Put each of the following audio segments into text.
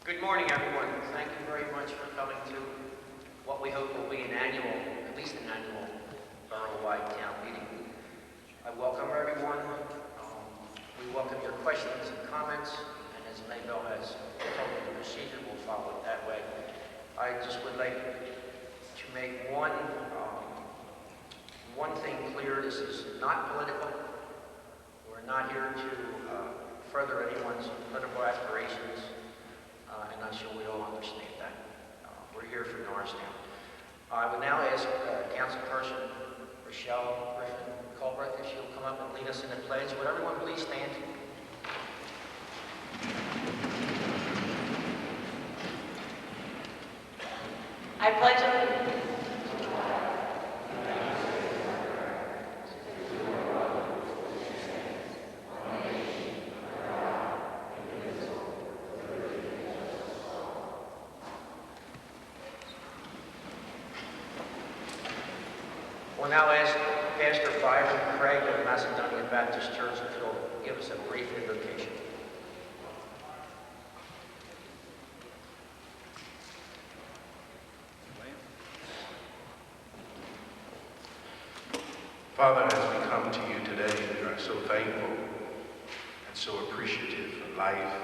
Good morning, everyone. Thank you very much for coming to what we hope will be an annual, at least an annual, borough-wide town meeting. I welcome everyone. We welcome your questions and comments, and as Maybell has told me, the procedure will follow it that way. I just would like to make one thing clear. This is not political. We're not here to further anyone's political aspirations. And I'm sure we all understand that. We're here for Norristown. I would now ask Councilperson Rochelle Griffin Culbreth if she'll come up and lead us in the pledge. Would everyone please stand? I pledge allegiance. We'll now ask Pastor Byron Craig of Macedonia Baptist Church if he'll give us a brief invocation. Father, as we come to you today, we are so thankful and so appreciative for life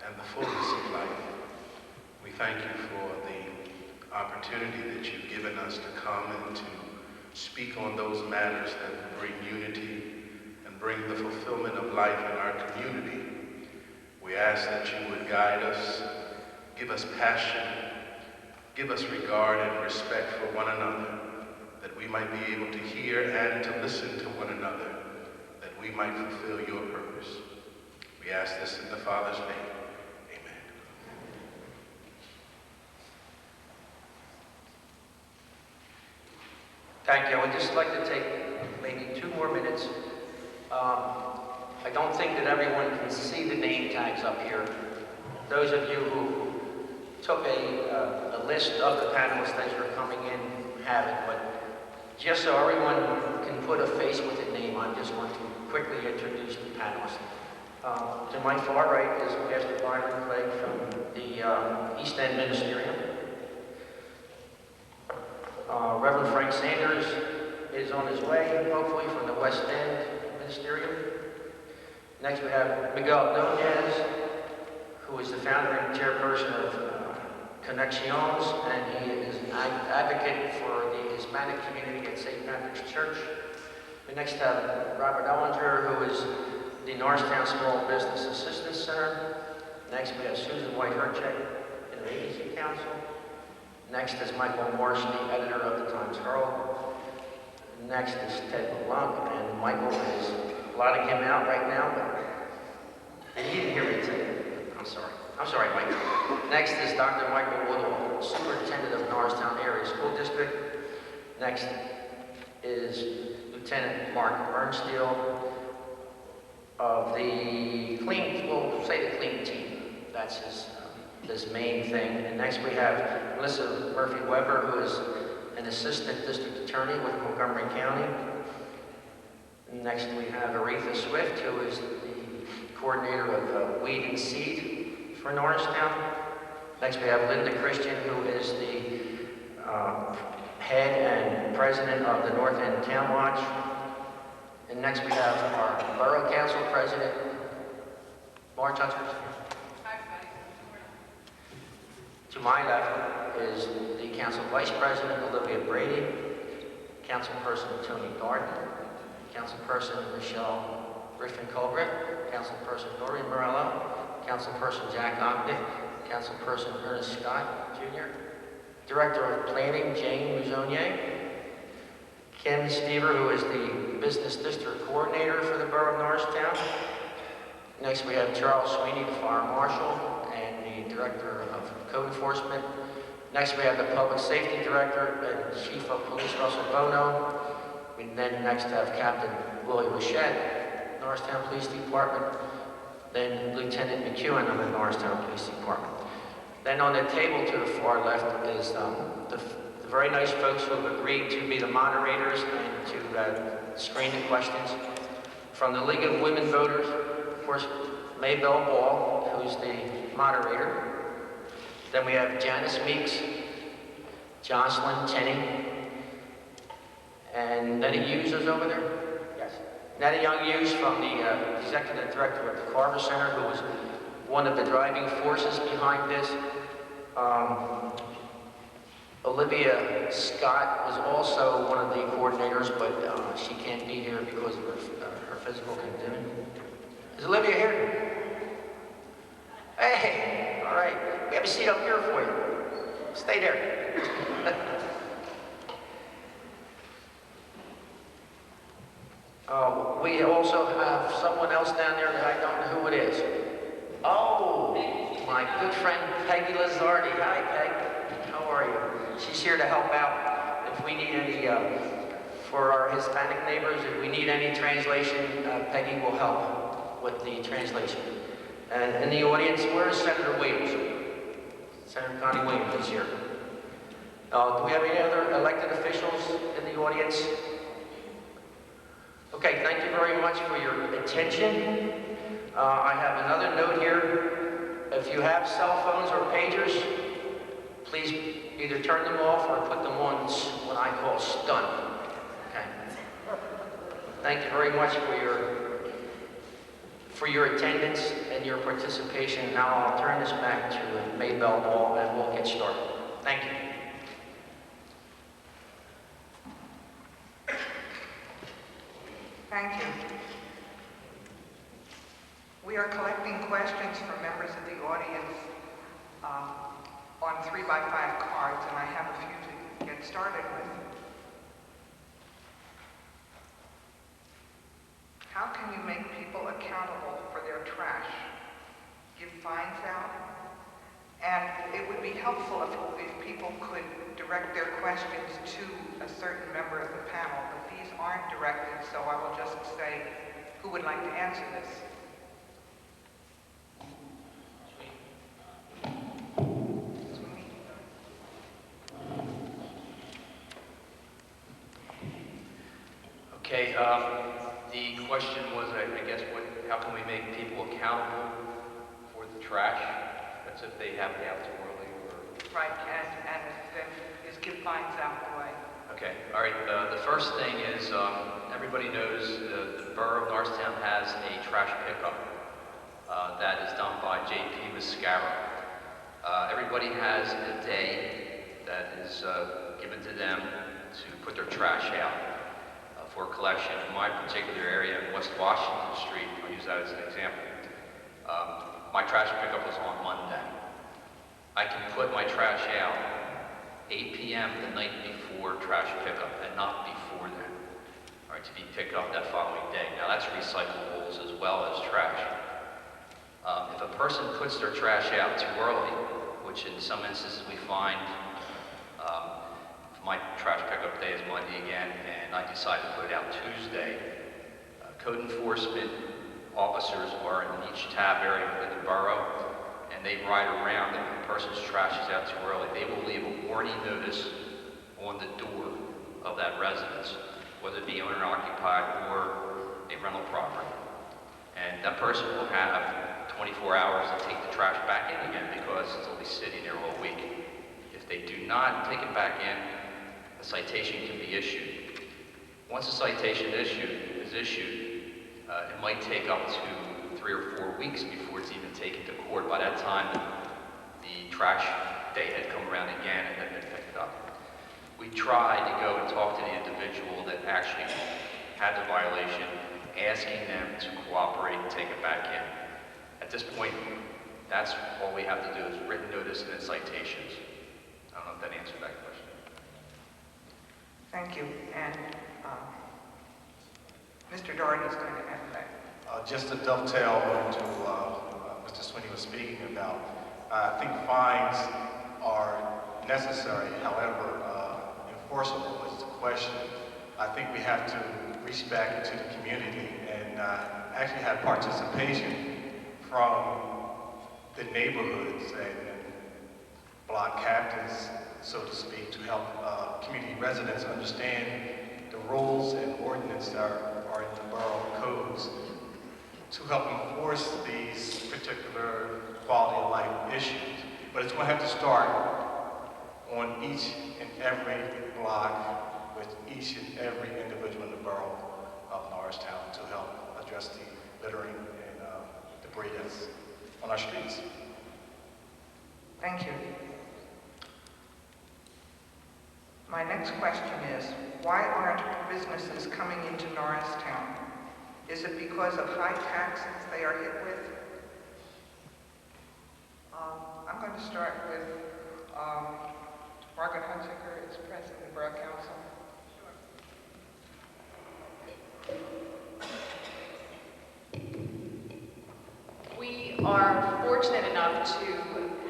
and the fullness of life. We thank you for the opportunity that you've given us to come and to speak on those matters that bring unity and bring the fulfillment of life in our community. We ask that you would guide us, give us passion, give us regard and respect for one another, that we might be able to hear and to listen to one another, that we might fulfill your purpose. We ask this in the Father's name. Amen. Thank you. I would just like to take maybe 2 more minutes. I don't think that everyone can see the name tags up here. Those of you who took a list of the panelists as you're coming in have it, but just so everyone can put a face with a name, I just want to quickly introduce the panelists. To my far right is Pastor Byron Craig from the East End Ministerium. Reverend Frank Sanders is on his way, hopefully, from the West End Ministerium. Next we have Miguel Nunez, who is the founder and chairperson of Connections, and he is an advocate for the Hispanic community at St. Patrick's Church. We next have Robert Ellinger, who is the Norristown Small Business Assistance Center. Next we have Susan White-Herchek, Interagency Council. Next is Michael Marsh, the editor of the Times Herald. Next is Ted LeBlanc, and Michael is blotting him out right now, but he didn't hear me today. I'm sorry, Mike. Next is Dr. Michael Woodall, Superintendent of Norristown Area School District. Next is Lieutenant Mark Bernsteel of the Clean Team. That's his main thing. And next we have Melissa Murphy-Weber, who is an Assistant District Attorney with Montgomery County. Next we have Aretha Swift, who is the coordinator of Weed and Seed for Norristown. Next we have Linda Christian, who is the head and president of the North End Town Watch. And next we have our Borough Council President, Marge Hunter. To my left is the Council Vice President, Olivia Brady, Councilperson Tony Gardner, Councilperson Rochelle Griffin Culbreth, Councilperson Noreen Morello, Councilperson Jack Ogden, Councilperson Ernest Scott, Jr., Director of Planning, Jane Mouzonier, Kim Stever, who is the Business District Coordinator for the Borough of Norristown. Next we have Charles Sweeney, the Fire Marshal, and the Director of Code Enforcement. Next we have the Public Safety Director and Chief of Police Russell Bono. We then next have Captain Willie Rochette, Norristown Police Department. Then Lieutenant McEwen of the Norristown Police Department. Then on the table to the far left is the very nice folks who have agreed to be the moderators and to screen the questions. From the League of Women Voters, of course, Maybell Ball, who's the moderator. Then we have Janice Meeks, Jocelyn Tenney, and Nettie Hughes is over there? Yes. Nettie Young Hughes from the Executive Director of the Carver Center, who was one of the driving forces behind this. Olivia Scott was also one of the coordinators, but she can't be here because of her physical condition. Is Olivia here? Hey, all right. We have a seat up here for you. Stay there. We also have someone else down there that I don't know who it is. Oh, my good friend Peggy Lizardi. Hi, Peg. How are you? She's here to help out if we need any, for our Hispanic neighbors, if we need any translation, Peggy will help with the translation. And in the audience, where is Senator Williams? Senator Connie Williams is here. Do we have any other elected officials in the audience? Okay, thank you very much for your attention. I have another note here. If you have cell phones or pagers, please either turn them off or put them on what I call stun. Okay. Thank you very much for your attendance and your participation. Now I'll turn this back to Maybelle Hall and we'll get started. Thank you. Thank you. We are collecting questions from members of the audience on 3x5 cards, and I have a few to get started with. How can you make people accountable for their trash? Give fines out? And it would be helpful if people could direct their questions to a certain member of the panel, but these aren't directed, so I will just say, who would like to answer this? Okay, the question was, I guess, how can we make people accountable for the trash? That's if they have it out too early or... Right, and then is give fines out the way. Okay, all right, the first thing is, everybody knows the Borough of Norristown has a trash pickup that is done by J.P. Mascara. Everybody has a day that is given to them to put their trash out for collection. In my particular area in West Washington Street, I'll use that as an example, my trash pickup was on Monday. I can put my trash out 8 p.m. the night before trash pickup and not before then, all right, to be picked up that following day. Now that's recyclables as well as trash. If a person puts their trash out too early, which in some instances we find, if my trash pickup day is Monday again and I decide to put it out Tuesday, code enforcement officers are in each tab area within the borough, and they ride around, and if a person's trash is out too early, they will leave a warning notice on the door of that residence, whether it be owner-occupied or a rental property. And that person will have 24 hours to take the trash back in again because it's only sitting there all week. If they do not take it back in, a citation can be issued. Once a citation is issued, it might take up to 3 or 4 weeks before it's even taken to court. By that time, the trash day had come around again and had been picked up. We tried to go and talk to the individual that actually had the violation, asking them to cooperate and take it back in. At this point, that's all we have to do is written notice and then citations. I don't know if that answered that question. Thank you. And Mr. Doherty is going to add that. Just to dovetail on to Mr. Sweeney was speaking about, I think fines are necessary, however, enforceable is the question. I think we have to reach back into the community and actually have participation from the neighborhoods and block captains, so to speak, to help community residents understand the rules and ordinances that are in the borough codes to help enforce these particular quality of life issues. But it's going to have to start on each and every block with each and every individual in the borough of Norristown to help address the littering and debris that's on our streets. Thank you. My next question is, why aren't businesses coming into Norristown? Is it because of high taxes they are hit with? I'm going to start with Margaret Hunziker, is President of the Borough Council. We are fortunate enough to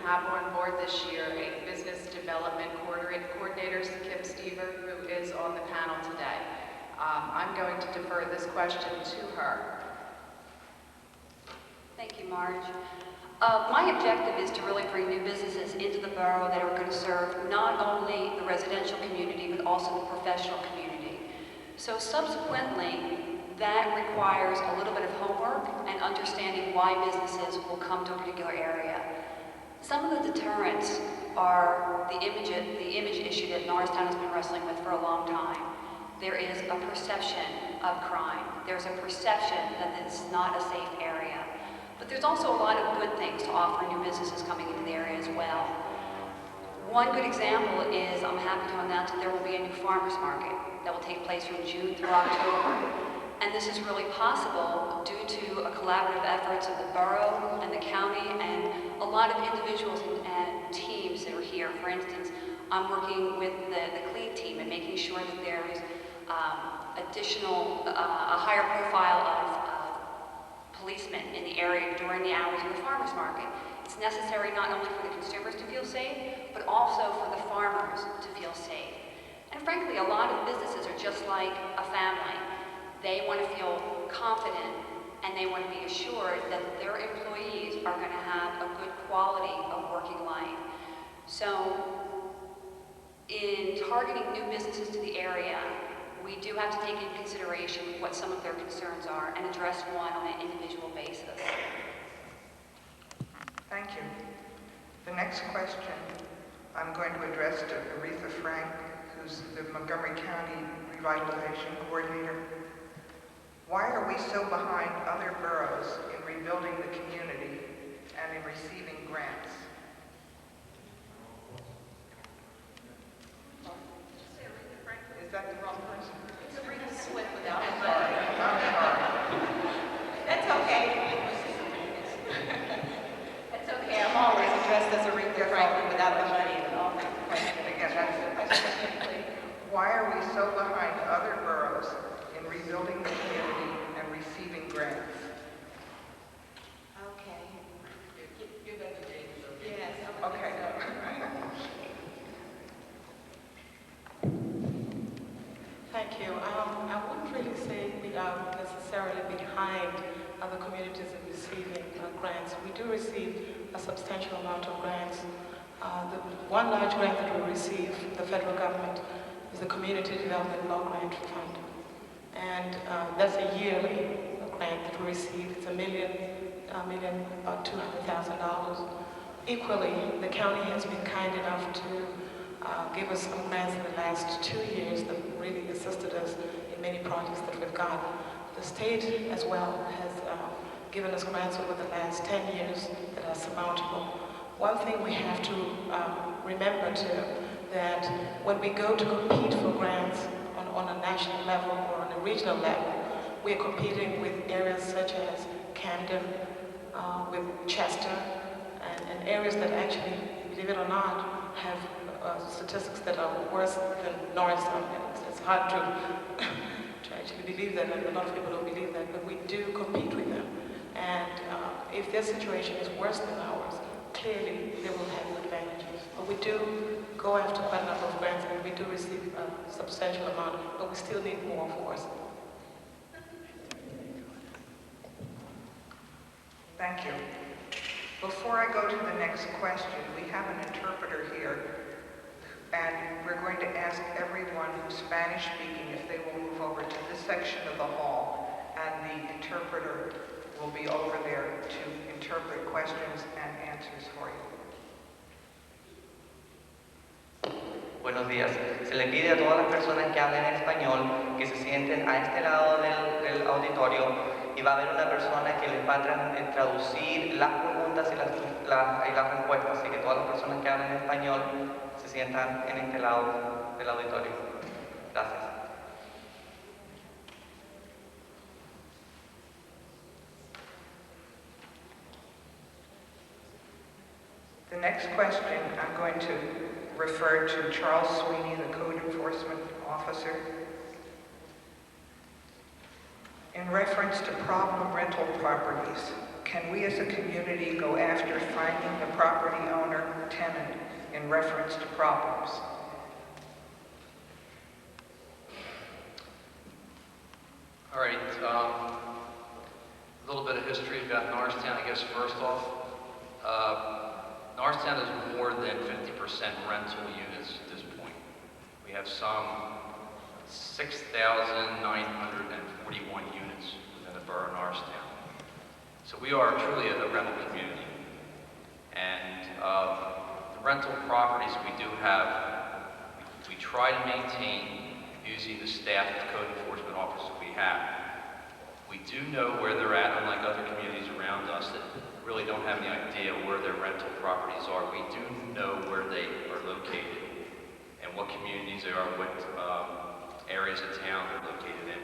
have on board this year a business development coordinator, Kim Stever, who is on the panel today. I'm going to defer this question to her. Thank you, Marge. My objective is to really bring new businesses into the borough that are going to serve not only the residential community, but also the professional community. So subsequently, that requires a little bit of homework and understanding why businesses will come to a particular area. Some of the deterrents are the image issue that Norristown has been wrestling with for a long time. There is a perception of crime. There's a perception that it's not a safe area. But there's also a lot of good things to offer new businesses coming into the area as well. One good example is, I'm happy to announce that there will be a new farmers market that will take place from June through October. And this is really possible due to a collaborative efforts of the borough and the county and a lot of individuals and teams that are here. For instance, I'm working with the CLEAN team and making sure that there is a higher profile of policemen in the area during the hours of the farmers market. It's necessary not only for the consumers to feel safe, but also for the farmers to feel safe. And frankly, a lot of businesses are just like a family. They want to feel confident and they want to be assured that their employees are going to have a good quality of working life. So in targeting new businesses to the area, we do have to take into consideration what some of their concerns are and address one on an individual basis. Thank you. The next question I'm going to address to Aretha Frank, who's the Montgomery County Revitalization Coordinator. Why are we so behind other boroughs in rebuilding the community and in receiving grants? Is that the wrong person? It's Aretha Swift without a Sorry, I'm sorry. That's okay. That's okay. I'm always addressed as Aretha Franklin without the money and all. Again, that's why are we so behind other boroughs in rebuilding the community and receiving grants? Okay. Give that to James. Yes. Okay. Thank you. I wouldn't really say we are necessarily behind other communities in receiving grants. We do receive a substantial amount of grants. The one large grant that we receive, the federal government, is the Community Development Block Grant Fund. And that's a yearly grant that we receive. It's about $200,000. Equally, the county has been kind enough to give us some grants in the last 2 years that really assisted us in many projects that we've got. The state as well has given us grants over the last 10 years that are surmountable. One thing we have to remember too, that when we go to compete for grants on a national level or on a regional level, we're competing with areas such as Camden, with Chester, and areas that actually, believe it or not, have statistics that are worse than Norristown. It's hard to actually believe that, and a lot of people don't believe that, but we do compete with them. And if their situation is worse than ours, clearly they will have advantages. But we do go after quite a number of grants, and we do receive a substantial amount, but we still need more for us. Thank you. Before I go to the next question, we have an interpreter here, and we're going to ask everyone who's Spanish speaking if they will move over to this section of the hall, and the interpreter will be over there to interpret questions and answers for you. Buenos días. Se le pide a todas las personas que hablen español que se sienten a este lado del auditorio y va a haber una persona que les va a traducir las preguntas y las respuestas. Así que todas las personas que hablen español se sientan en este lado del auditorio. Gracias. The next question, I'm going to refer to Charles Sweeney, the Code Enforcement Officer. In reference to problem rental properties, can we as a community go after finding the property owner tenant in reference to problems? All right, a little bit of history about Norristown, I guess, first off. Norristown is more than 50% rental units at this point. We have some 6,941 units within the borough of Norristown. So we are truly a rental community. And the rental properties we do have, we try to maintain using the staff of code enforcement officers we have. We do know where they're at, unlike other communities around us that really don't have any idea where their rental properties are. We do know where they are located and what communities they are, what areas of town they're located in.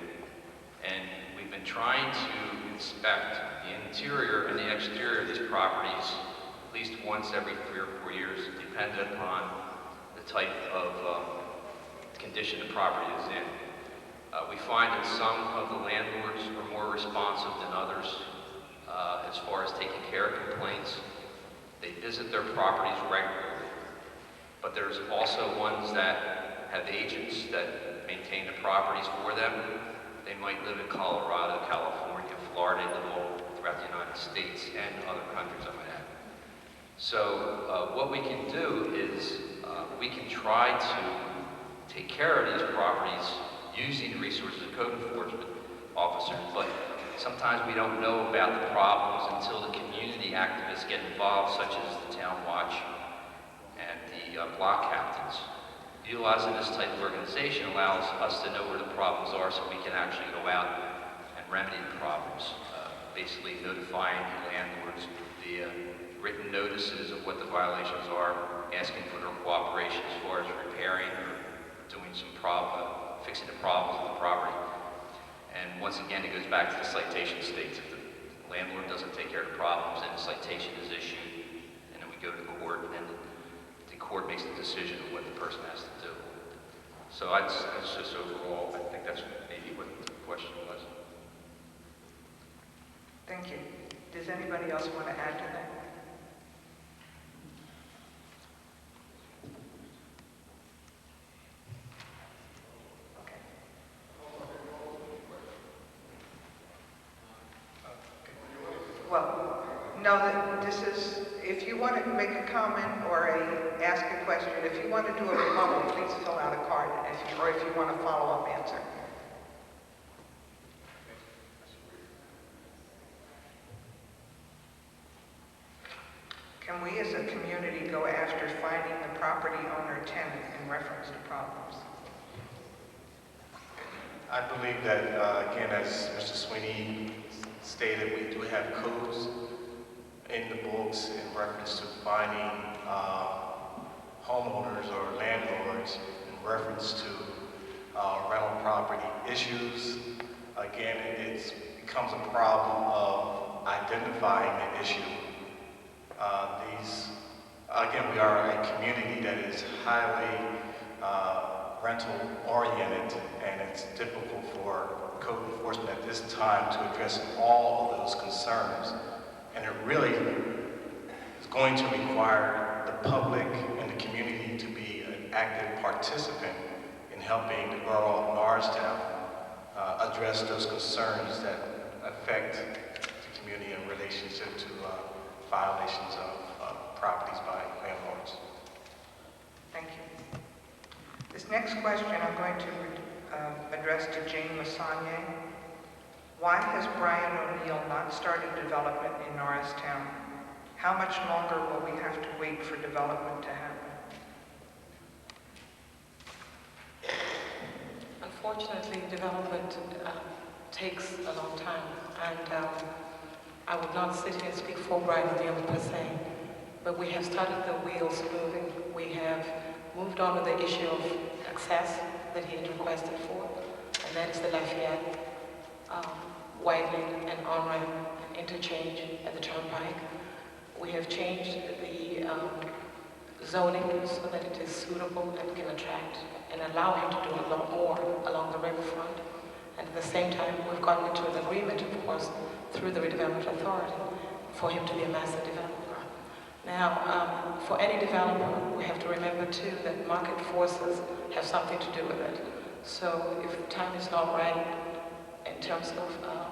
And we've been trying to inspect the interior and the exterior of these properties at least once every 3 or 4 years, depending upon the type of condition the property is in. We find that some of the landlords are more responsive than others as far as taking care of complaints. They visit their properties regularly, but there's also ones that have agents that maintain the properties for them. They might live in Colorado, California, Florida, live all throughout the United States and other countries, I might add. So what we can do is we can try to take care of these properties using the resources of code enforcement officers, but sometimes we don't know about the problems until the community activists get involved, such as the town watch and the block captains. Utilizing this type of organization allows us to know where the problems are so we can actually go out and remedy the problems, basically notifying the landlords via written notices of what the violations are, asking for their cooperation as far as repairing or doing some fixing the problems of the property. And once again, it goes back to the citation states. If the landlord doesn't take care of the problems, then a citation is issued, and then we go to court, and the court makes the decision of what the person has to do. So that's just overall, I think that's maybe what the question was. Thank you. Does anybody else want to add to that? Well, no, this is, if you want to make a comment or ask a question, if you want to do a rebuttal, please fill out a card, or if you want a follow-up answer. Can we as a community go after finding the property owner tenant in reference to problems? I believe that, again, as Mr. Sweeney stated, we do have codes in the books in reference to finding homeowners or landlords in reference to rental property issues. Again, it becomes a problem of identifying the issue. Again, we are a community that is highly rental oriented, and it's difficult for code enforcement at this time to address all of those concerns. And it really is going to require the public and the community to be an active participant in helping the borough of Norristown address those concerns that affect the community in relationship to violations of properties by landlords. Thank you. This next question I'm going to address to Jane Massagne. Why has Brian O'Neill not started development in Norristown? How much longer will we have to wait for development to happen? Unfortunately, development takes a long time, and I would not sit here and speak for Brian O'Neill per se, but we have started the wheels moving. We have moved on with the issue of access that he had requested for, and that is the Lafayette widening and on-ramp and interchange at the Turnpike. We have changed the zoning so that it is suitable and can attract and allow him to do a lot more along the riverfront. And at the same time, we've gotten into an agreement, of course, through the Redevelopment Authority for him to be a master developer. Now, for any developer, we have to remember too that market forces have something to do with it. So if time is not right in terms of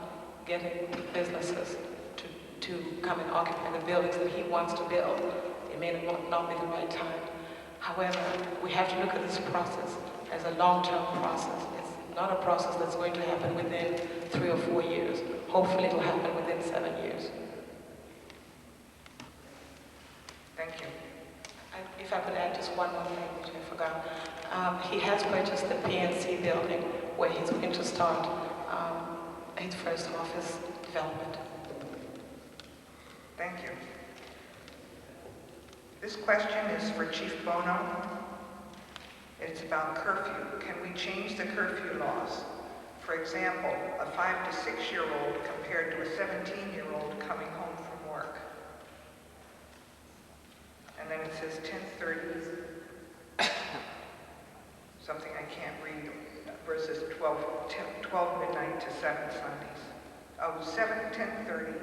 getting businesses to come and occupy the buildings that he wants to build, it may not be the right time. However, we have to look at this process as a long-term process. It's not a process that's going to happen within 3 or 4 years. Hopefully it'll happen within 7 years. Thank you. If I could add just one more thing, which I forgot. He has purchased the PNC building where he's going to start his first office development. Thank you. This question is for Chief Bono. It's about curfew. Can we change the curfew laws? For example, a 5 to 6-year-old compared to a 17-year-old coming home from work. And then it says 10:30, something I can't read, versus 12 midnight to 7 Sundays. Oh, 10:30,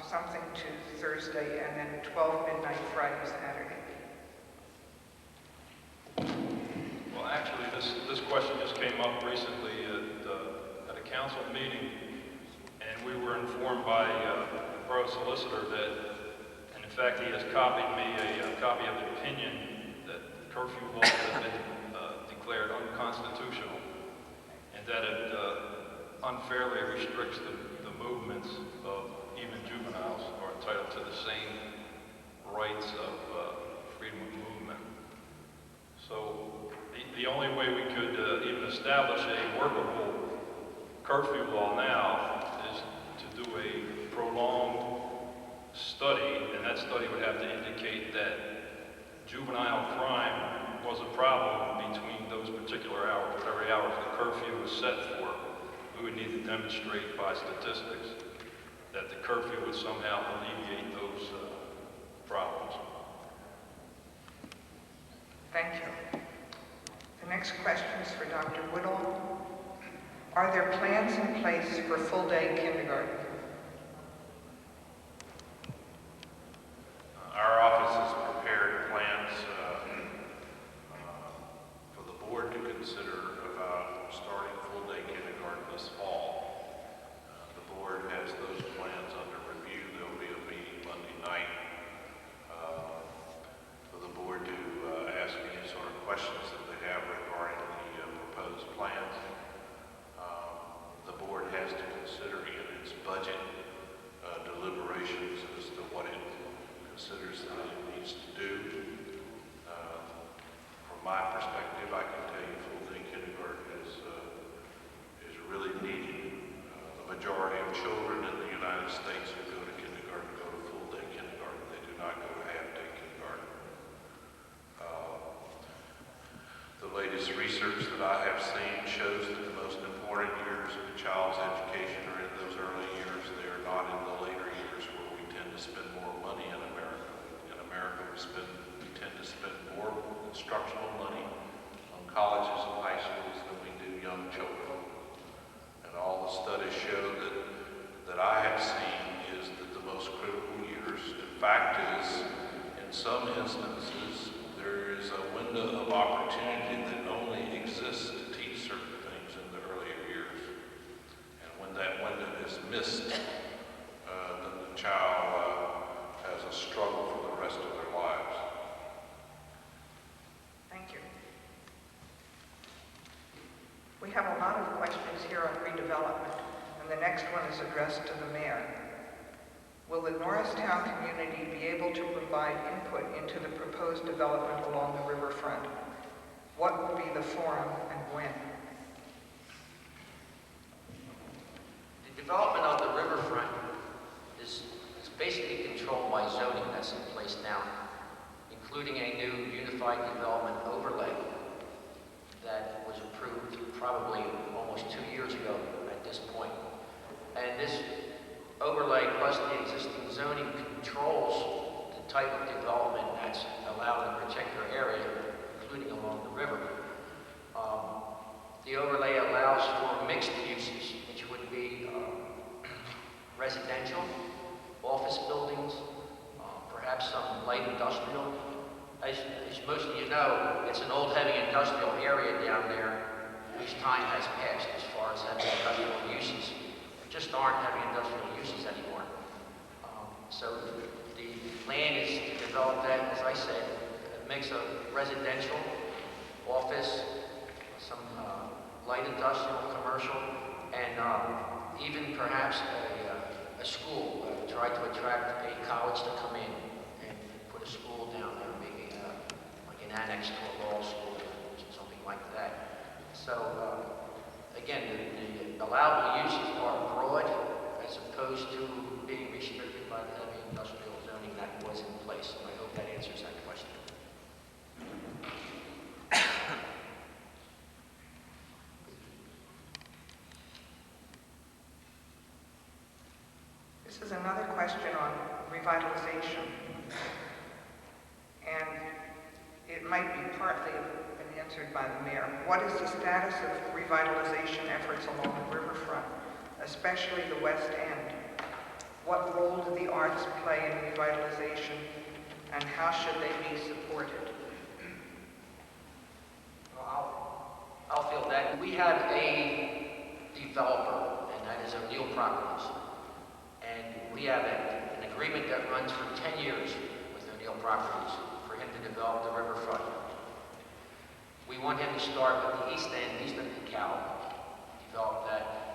something to Thursday, and then 12 midnight Friday, Saturday. Well, actually, this question just came up recently at a council meeting, and we were informed by the borough solicitor that, and in fact, he has copied me a copy of the opinion that curfew laws have been declared unconstitutional, and that it unfairly restricts the movements of even juveniles who are entitled to the same rights of freedom of movement. So the only way we could even establish a workable curfew law now is to do a prolonged study, and that study would have to indicate that juvenile crime was a problem between those particular hours, whatever hours the curfew was set for. We would need to demonstrate by statistics that the curfew would somehow alleviate those problems. Thank you. The next question is for Dr. Woodall. Are there plans in place for full-day kindergarten? Our office has prepared plans for the board to consider about starting full-day kindergarten this fall. The board has those plans under review. There will be a meeting Monday night for the board to ask any sort of questions that they have regarding the proposed plans. The board has to consider in its budget deliberations as to what it considers that it needs to do. From my perspective, I can tell you full-day kindergarten is really needed. The majority of children in the United States who go to kindergarten go to full-day kindergarten. They do not go to half-day kindergarten. The latest research that I have seen shows that the most important years of a child's education are in those early years. They are not in the later years where we tend to spend more money in America. In America, we tend to spend more instructional money on colleges and high schools than we do young children. And all the studies show that I have seen is that the most critical years, in fact, is in some instances, there is a window of opportunity that only exists to teach certain things in the earlier years. And when that window is missed, then the child has a struggle for the rest of their lives. Thank you. We have a lot of questions here on redevelopment, and the next one is addressed to the mayor. Will the Norristown community be able to provide input into the proposed development along the riverfront? What will be the forum and when? The development of the riverfront is basically controlled by zoning that's in place now, including a new unified development overlay that was approved probably almost 2 years ago at this point. And this overlay plus the existing zoning controls the type of development that's allowed in a particular area, including along the river. The overlay allows for mixed uses, which would be residential, office buildings, perhaps some light industrial. As most of you know, it's an old heavy industrial area down there whose time has passed as far as heavy industrial uses. There just aren't heavy industrial uses anymore. So the plan is to develop that, as I said, a mix of residential, office, some light industrial, commercial, and even perhaps a school. Try to attract a college to come in and put a school down there, maybe like an annex to a law school or something like that. So again, the allowable uses are broad as opposed to being restricted by the heavy industrial zoning that was in place. And I hope that answers that question. This is another question on revitalization. And it might be partly been answered by the mayor. What is the status of revitalization efforts along the riverfront, especially the West End? What role do the arts play in revitalization, and how should they be supported? Well, I'll field that. We have a developer, and that is O'Neill Properties. And we have an agreement that runs for 10 years with O'Neill Properties for him to develop the riverfront. We want him to start with the east end, east of the Cal, develop that.